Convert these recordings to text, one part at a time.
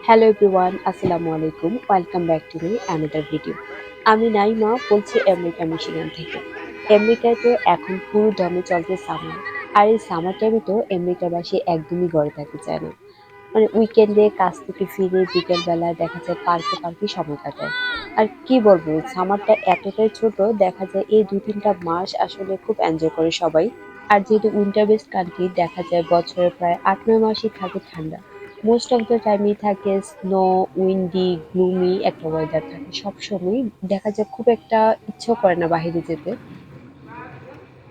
Hello everyone, আসসালামু আলাইকুম। Welcome back to my another video. আমি নাইমা বলছি আমেরিকা মিশিগান থেকে। আমেরিকায় তো এখন পুরো দমে চলছে সামার। আর এই সামার টাইমে তো আমেরিকাবাসী একদমই ঘরে থাকতে চায় না। মানে উইকেন্ডে কাজ থেকে ফিরে বিকেল বেলায় দেখা যায় পার্কে পার্কে সময় কাটায়। আর কি বলবো, সামারটা এতটাই ছোট, দেখা যায় এই ২-৩টা মাস আসলে খুব এনজয় করে সবাই। আর যেহেতু উইন্টার বেসড কান্ট্রি, দেখা যায় বছরে প্রায় ৮-৯ মাসই থাকে ঠান্ডা। মোস্ট অফ দ্য টাইমই থাকে স্নো, উইন্ডি, গ্লুমি একটা ওয়েদার থাকে সবসময়। দেখা যায় খুব একটা ইচ্ছেও করে না বাহিরে যেতে।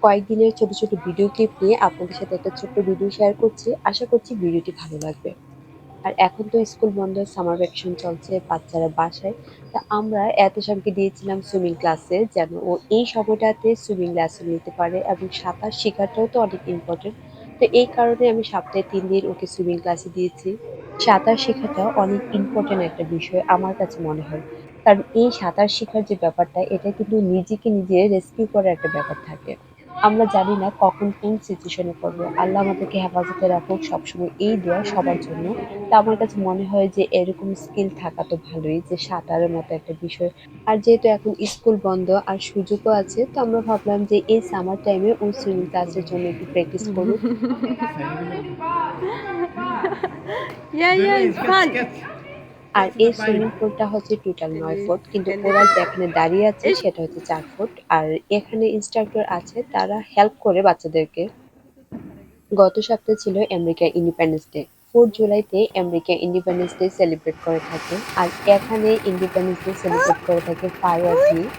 কয়েকদিনের ছোট ছোট ভিডিও ক্লিপ নিয়ে আপনাদের সাথে একটা ছোট্ট ভিডিও শেয়ার করছি, আশা করছি ভিডিওটি ভালো লাগবে। আর এখন তো স্কুল বন্ধ, সামার ভ্যাকেশন চলছে, বাচ্চারা বাসায়। তা আমরা এত সবকে দিয়েছিলাম সুইমিং ক্লাসে, যেন ও এই সময়টাতে সুইমিং লেসন নিতে পারে, এবং সাঁতার শেখাটাও তো অনেক ইম্পর্টেন্ট। তো এই কারণে আমি সপ্তাহে ৩ দিন ওকে সুইমিং ক্লাসে দিয়েছি। সাঁতার শেখাটা অনেক ইম্পর্টেন্ট একটা বিষয় আমার কাছে মনে হয়। কারণ এই সাঁতার শেখার যে ব্যাপারটা, এটা কিন্তু নিজেকে নিজে রেস্কিউ করার একটা ব্যাপার থাকে। আমরা জানি না কখন কোন সিচুয়েশনে পড়বো। আল্লাহ আমাদেরকে হেফাজতে রাখুক, সবসময় এই দোয়া সবার জন্য। তো আমার কাছে মনে হয় যে এরকম স্কিল থাকা তো ভালোই, যে সাঁতারের মতো একটা বিষয়। আর যেহেতু এখন স্কুল বন্ধ আর সুযোগও আছে, তো আমরা ভাবলাম যে এই সামার টাইমে ও সুইমিং ক্লাসের জন্য একটু প্র্যাকটিস করুক। Yeah, yeah, it's fun. আর এই সুইমিং পুলটা হচ্ছে টোটাল ৯ ফুট, কিন্তু ওরা যেখানে দাঁড়িয়ে আছে It's সেটা হচ্ছে ৪ ফুট। আর এখানে ইনস্ট্রাক্টর আছে, তারা হেল্প করে বাচ্চাদেরকে। গত সপ্তাহে ছিল আমেরিকার ইন্ডিপেন্ডেন্স ডে। 4 জুলাইতে আমেরিকা ইন্ডিপেন্ডেন্স ডে সেলিব্রেট করে থাকে। আর এখানে ইন্ডিপেন্ডেন্স ডে সেলিব্রেট করে থাকে ফায়ারওয়ার্ক নিয়ে।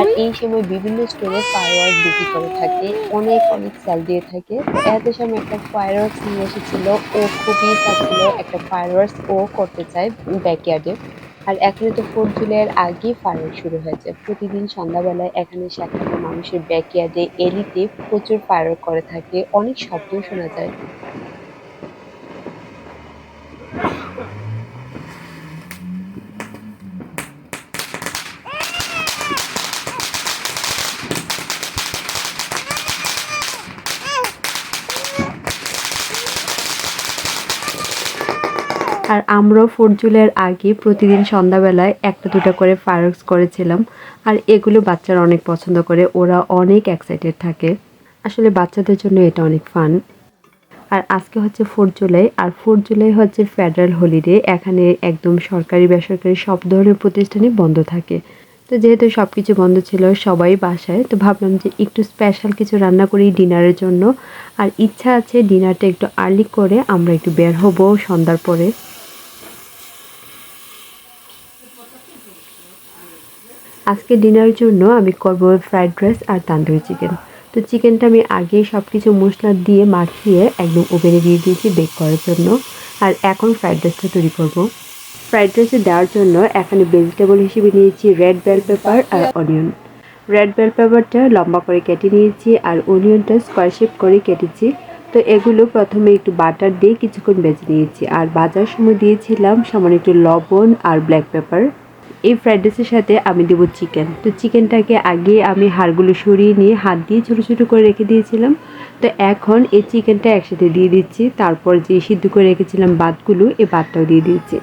আর Uy. এই সময় বিভিন্ন স্টোরে ফায়ারওয়ার্ক বিক্রি করে থাকে, অনেক অনেক সেল দিয়ে থাকে। তো এত সময় একটা ফায়ারওয়ার্কস নিয়ে এসেছিল, ও খুবই চাচ্ছিল একটা ফায়ারওয়ার্কস ও করতে চায় ব্যাকইয়ার্ডে। আর এখানে তো 4 জুলাইয়ের আগেই ফায়ার শুরু হয়েছে। প্রতিদিন সন্ধ্যাবেলায় এখানে সেখানে মানুষের ব্যাকইয়ার্ডে এলিতে প্রচুর ফায়ার করে থাকে, অনেক শব্দও শোনা যায়। আর আমরাও 4 জুলাইয়ের আগে প্রতিদিন সন্ধ্যাবেলায় একটা দুটা করে ফায়ারওয়ার্কস করেছিলাম। আর এগুলো বাচ্চারা অনেক পছন্দ করে, ওরা অনেক এক্সাইটেড থাকে। আসলে বাচ্চাদের জন্য এটা অনেক ফান। আর আজকে হচ্ছে 4 জুলাই, আর 4 জুলাই হচ্ছে ফেডারেল হলিডে। এখানে একদম সরকারি বেসরকারি সব ধরনের প্রতিষ্ঠানই বন্ধ থাকে। তো যেহেতু সব কিছু বন্ধ ছিল, সবাই বাসায়, তো ভাবলাম যে একটু স্পেশাল কিছু রান্না করি ডিনারের জন্য। আর ইচ্ছা আছে ডিনারটা একটু আর্লি করে আমরা একটু বের হব সন্ধ্যার পরে। আজকে ডিনারের জন্য আমি করব ফ্রাইড রাইস আর তান্দুরি চিকেন। তো চিকেনটা আমি আগেই সব কিছু মশলা দিয়ে মাখিয়ে একদম ওভেনে দিয়ে দিয়েছি বেক করার জন্য। আর এখন ফ্রাইড রাইসটা তৈরি করব। ফ্রাইড রাইসে দেওয়ার জন্য এখানে ভেজিটেবল হিসেবে নিয়েছি রেড বেল পেপার আর অনিয়ন। রেড বেল পেপারটা লম্বা করে কেটে নিয়েছি, আর অনিয়নটা স্কোয়ার শেপ করে কেটেছি। তো এগুলো প্রথমে একটু বাটার দিয়ে কিছুক্ষণ ভেজে নিয়েছি, আর ভাজার সময় দিয়েছিলাম সামান্য একটু লবণ আর ব্ল্যাক পেপার। এই ফ্রাইড রাইসের সাথে আমি দেবো চিকেন। তো চিকেনটাকে আগে আমি হাড়গুলো সরিয়ে নিয়ে হাত দিয়ে ছোটো ছোটো করে রেখে দিয়েছিলাম। তো এখন এই চিকেনটা একসাথে দিয়ে দিচ্ছি, তারপর যে সিদ্ধ করে রেখেছিলাম ভাতগুলো, এই ভাতটাও দিয়ে দিয়েছি।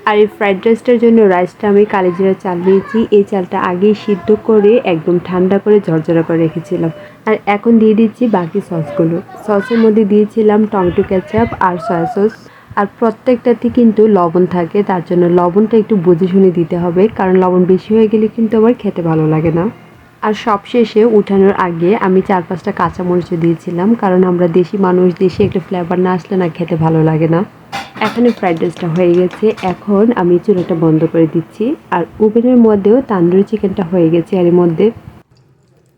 আর এই ফ্রাইড রাইসটার জন্য রাইসটা আমি কালিজিরা চাল নিয়েছি। এই চালটা আগেই সিদ্ধ করে একদম ঠান্ডা করে ঝরঝরা করে রেখেছিলাম। আর এখন দিয়ে দিচ্ছি বাকি সসগুলো। সসের মধ্যে দিয়েছিলাম টমেটো কেচাপ আর সয়া সস। আর প্রত্যেকটাতে কিন্তু লবণ থাকে, তার জন্য লবণটা একটু বুঝে শুনে দিতে হবে, কারণ লবণ বেশি হয়ে গেলে কিন্তু আমার খেতে ভালো লাগে না। আর সবশেষে উঠানোর আগে আমি ৪-৫টা কাঁচামরিচও দিয়েছিলাম, কারণ আমরা দেশি মানুষ, দেশি একটা ফ্লেভার না আসলে না খেতে ভালো লাগে না। এখানে ফ্রাইড রাইসটা হয়ে গেছে, এখন আমি চুলাটা বন্ধ করে দিচ্ছি। আর ওভেনের মধ্যেও তান্দুরি চিকেনটা হয়ে গেছে এর মধ্যে।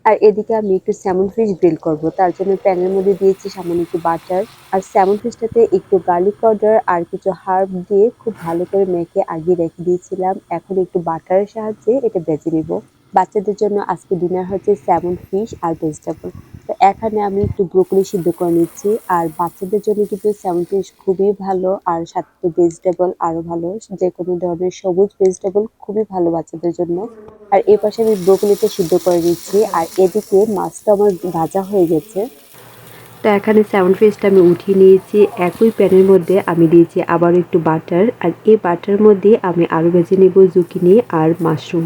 আর এদিকে আমি একটু স্যামন ফিশ গ্রিল করব, তার জন্য প্যানের মধ্যে দিয়েছি সামান্য একটু বাটার। আর স্যামন ফিশটাতে একটু গার্লিক পাউডার আর কিছু হার্ব দিয়ে খুব ভালো করে মেখে আগে রেখে দিয়েছিলাম। এখন একটু বাটারের সাহায্যে এটা ভেজে নিব। বাচ্চাদের জন্য আজকে ডিনার হচ্ছে স্যামন ফিশ আর ভেজিটেবল। তো এখানে আমি একটু ব্রোকলি সিদ্ধ করে নিচ্ছি। আর বাচ্চাদের জন্য কিন্তু স্যামন ফিশ খুবই ভালো, আর সাথে তো ভেজিটেবল আরো ভালো। যে কোনো ধরনের সবুজ ভেজিটেবল খুবই ভালো বাচ্চাদের জন্য। আর এই পাশে আমি ব্রোকলিটা সিদ্ধ করে নিচ্ছি, আর এদিকে মাছটা আমার ভাজা হয়ে গেছে। তো এখানে স্যামন ফিশটা আমি উঠিয়ে নিয়েছি। একই প্যানের মধ্যে আমি দিয়েছি আবার একটু বাটার, আর এই বাটার মধ্যে আমি আলু ভেজে নেব, জুকিনি আর মাশরুম।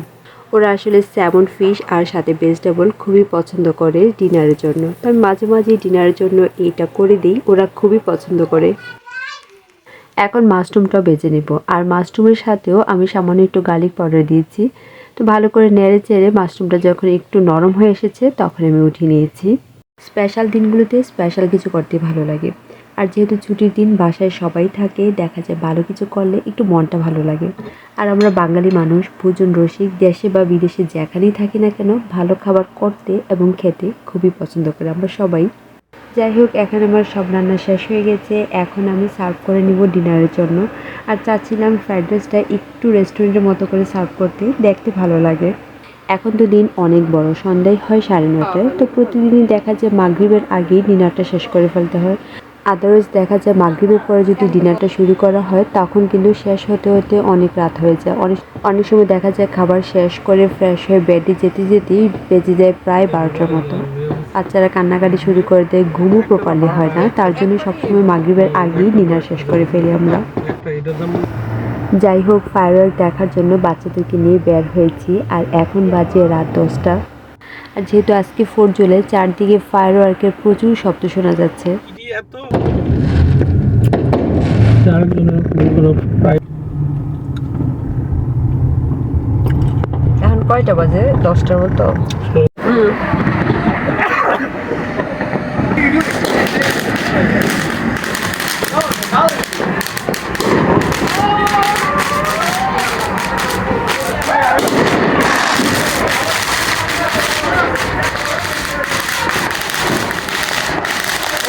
ওরা আসলে স্যামন ফিশ আর সাথে ভেজিটেবল খুবই পছন্দ করে ডিনারের জন্য। তো আমি মাঝে মাঝে ডিনারের জন্য এইটা করে দিই, ওরা খুবই পছন্দ করে। এখন মাশরুমটাও ভেজে নেব, আর মাশরুমের সাথেও আমি সামান্য একটু গার্লিক পাউডার দিয়েছি। তো ভালো করে নেড়ে চেড়ে মাশরুমটা যখন একটু নরম হয়ে এসেছে তখন আমি উঠিয়ে নিয়েছি। স্পেশাল দিনগুলোতে স্পেশাল কিছু করতে ভালো লাগে, আর যেহেতু ছুটির দিন বাসায় সবাই থাকে, দেখা যায় ভালো কিছু করলে একটু মনটা ভালো লাগে। আর আমরা বাঙালি মানুষ, ভোজন রসিক, দেশে বা বিদেশে যেখানেই থাকি না কেন ভালো খাবার করতে এবং খেতে খুবই পছন্দ করি আমরা সবাই। যাই হোক, এখানে আমার সব রান্না শেষ হয়ে গেছে। এখন আমি সার্ভ করে নিব ডিনারের জন্য। আর চাচ্ছিলাম ফ্রাইড রাইসটা একটু রেস্টুরেন্টের মতো করে সার্ভ করতে, দেখতে ভালো লাগে। এখন তো দিন অনেক বড়, সন্ধ্যায় হয় 9:30, তো প্রতিদিনই দেখা যায় মাগরিবের আগেই ডিনারটা শেষ করে ফেলতে হয়। আদারওয়াইজ দেখা যায় মাগরিবের পরে যদি ডিনারটা শুরু করা হয় তখন কিন্তু শেষ হতে হতে অনেক রাত হয়ে যায়। অনেক অনেক সময় দেখা যায় খাবার শেষ করে ফ্রেশ হয়ে বেডে যেতে যেতেই বেজে যায় প্রায় 12টার মতো। বাচ্চারা কান্নাকাটি শুরু করে দেয়, ঘুমও প্রপারলি হয় না, তার জন্য সবসময় মাগরিবের আগেই ডিনার শেষ করে ফেলি আমরা। যাই হোক, ফায়ারওয়ার্ক দেখার জন্য বাচ্চাদেরকে নিয়ে বের হয়েছি, আর এখন বাজে রাত 10টা। আর যেহেতু আজকে 4 জুলাই, চারদিকে ফায়ারওয়ার্কের প্রচুর শব্দ শোনা যাচ্ছে। এখন কয়টা বাজে? 10টার মতো।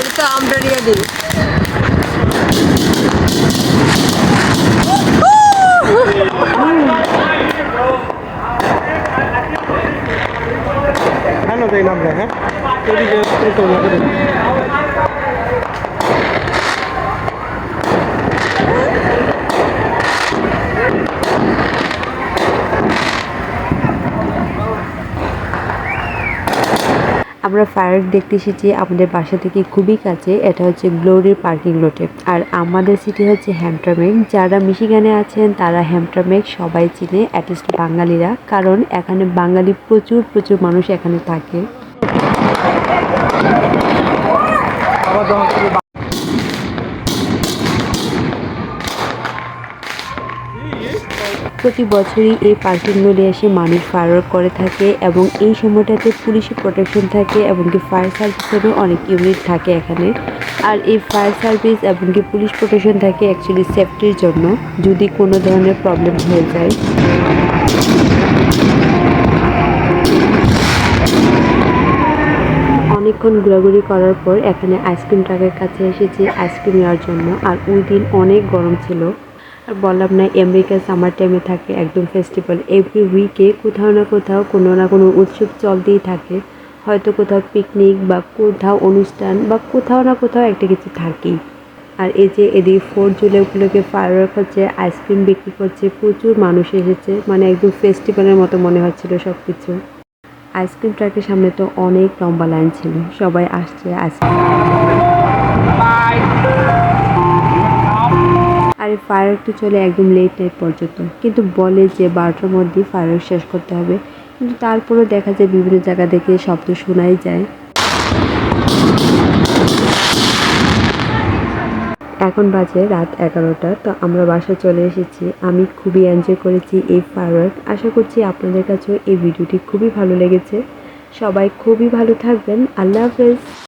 এটা তো আমরা নিয়ে দিই। Ano tayo number, ha? Pwede dyan ito na ito. আমরা ফায়ারওয়ার্ক দেখতে এসেছি আমাদের বাসা থেকে খুবই কাছে, এটা হচ্ছে গ্লোরির পার্কিং লটে। আর আমাদের সিটি হচ্ছে হ্যামট্রামেক। যারা মিশিগানে আছেন তারা হ্যামট্রামেক সবাই চিনে, অ্যাটলিস্ট বাঙালিরা, কারণ এখানে বাঙালি প্রচুর প্রচুর মানুষ এখানে থাকে। প্রতি বছরই এই পার্কিং লটে এসে মানুষ ফায়ারওয়ার্ক করে থাকে, এবং এই সময়টাতে পুলিশের প্রোটেকশন থাকে, এবং কি ফায়ার সার্ভিসেরও অনেক ইউনিট থাকে এখানে। আর এই ফায়ার সার্ভিস এবং কি পুলিশ প্রোটেকশন থাকে অ্যাকচুয়ালি সেফটির জন্য, যদি কোনো ধরনের প্রবলেম হয়ে যায়। অনেকক্ষণ ঘোরাঘুরি করার পর এখানে আইসক্রিম ট্রাকের কাছে এসেছি আইসক্রিম নেওয়ার জন্য। আর ওই দিন অনেক গরম ছিল, আর বললাম না আমেরিকার সামার টাইমে থাকে একদম ফেস্টিভ্যাল, এভরি উইকে কোথাও না কোথাও কোনো না কোনো উৎসব চলতেই থাকে। হয়তো কোথাও পিকনিক বা কোথাও অনুষ্ঠান বা কোথাও না কোথাও একটা কিছু থাকেই। আর এই যে এদিকে 4 জুলাই উপলক্ষে ফায়ারওয়ার্ক হচ্ছে, আইসক্রিম বিক্রি করছে, প্রচুর মানুষ এসেছে, মানে একদম ফেস্টিভ্যালের মতো মনে হচ্ছিল সব কিছু। আইসক্রিম ট্রাকের সামনে তো অনেক লম্বা লাইন ছিল, সবাই আসছে আইসক্রিম। আর এই ফায়ারওয়ার্কটা চলে একদম লেট নাইট পর্যন্ত, কিন্তু বলে যে 12টার মধ্যে ফায়ারওয়ার্ক শেষ করতে হবে, কিন্তু তারপরেও দেখা যায় বিভিন্ন জায়গা থেকে শব্দ শোনাই যায়। এখন বাজে রাত 11টা, তো আমরা বাসায় চলে এসেছি। আমি খুবই এনজয় করেছি এই ফায়ারওয়ার্ক। আশা করছি আপনাদের কাছেও এই ভিডিওটি খুবই ভালো লেগেছে। সবাই খুবই ভালো থাকবেন। আল্লাহ হাফেজ।